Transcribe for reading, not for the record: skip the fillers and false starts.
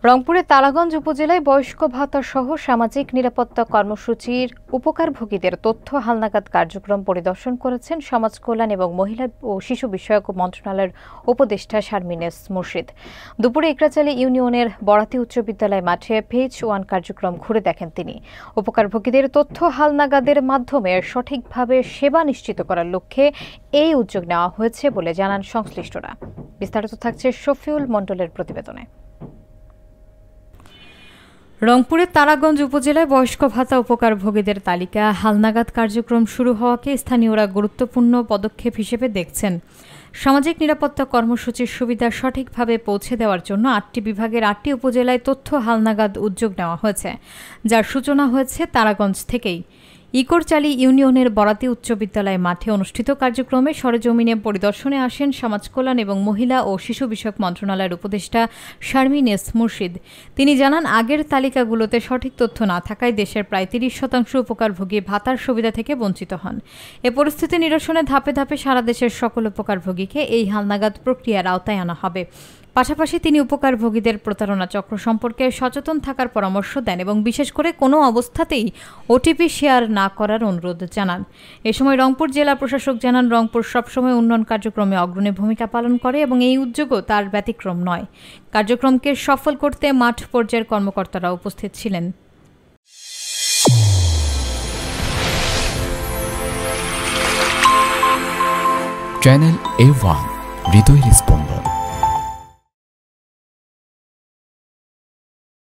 রংপুরের তারাগঞ্জ উপজেলায় বয়স্ক ভাতা সহ সামাজিক নিরাপত্তা কর্মসূচির উপকারভোগীদের তথ্য হালনাগাদ কার্যক্রম পরিদর্শন করেছেন সমাজ কল্যাণ এবং মহিলা ও শিশু বিষয়ক মন্ত্রণালয়ের উপদেষ্টা শারমিন এস মুর্শিদ। দুপুরে ইকরাচালী ইউনিয়নের বরাতি উচ্চ বিদ্যালয় মাঠে ফেজ 1 কার্যক্রম ঘুরে দেখেন তিনি। উপকারভোগীদের তথ্য হালনাগাদের মাধ্যমে সঠিকভাবে সেবা নিশ্চিত করার লক্ষ্যে এই উদ্যোগ নেওয়া হয়েছে বলে জানান সংশ্লিষ্টরা। বিস্তারিত থাকছে শফিউল মণ্ডলের প্রতিবেদনে। রংপুরের তারাগঞ্জ উপজেলায় বয়স্ক ভাতা উপকারভোগীদের তালিকা হালনাগাদ কার্যক্রম শুরু হওয়াকে স্থানীয়রা গুরুত্বপূর্ণ পদক্ষেপ হিসেবে দেখছেন। সামাজিক নিরাপত্তা কর্মসূচির সুবিধা সঠিকভাবে পৌঁছে দেওয়ার জন্য 8টি বিভাগের 8টি উপজেলায় তথ্য হালনাগাদ উদ্যোগ নেওয়া হয়েছে, যার সূচনা হয়েছে তারাগঞ্জ থেকেই। ইকরাচালী ইউনিয়নের বরাতি উচ্চ বিদ্যালয় মাঠে অনুষ্ঠিত কার্যক্রমে সরেজমিনে পরিদর্শনে আসেন সমাজ কল্যাণ এবং মহিলা ও শিশু বিষয়ক মন্ত্রণালয়ের উপদেষ্টা শারমিন এস মুর্শিদ। তিনি জানান, আগের তালিকাগুলোতে সঠিক তথ্য না থাকায় দেশের প্রায় 30% উপকারভোগী ভাতার সুবিধা থেকে বঞ্চিত হন। এ পরিস্থিতি নিরসনে ধাপে ধাপে সারা দেশের সকল উপকারভোগীকে এই হালনাগাদ প্রক্রিয়ার আওতায় আনা হবে। পাশাপাশি তিনি উপকারভোগীদের প্রতারণা চক্র সম্পর্কে সচেতন থাকার পরামর্শ দেন এবং বিশেষ করে কোনো অবস্থাতেই ওটিপি শেয়ার না করার অনুরোধ জানান। এ সময় রংপুর জেলা প্রশাসক জানান, রংপুর সবসময় উন্নয়ন কার্যক্রমে অগ্রণী ভূমিকা পালন করে এবং এই উদ্যোগও তার ব্যতিক্রম নয়। কার্যক্রমকে সফল করতে মাঠ পর্যায়ের কর্মকর্তারা উপস্থিত ছিলেন। চ্যানেল A1 হৃদয়ের স্পন্দন।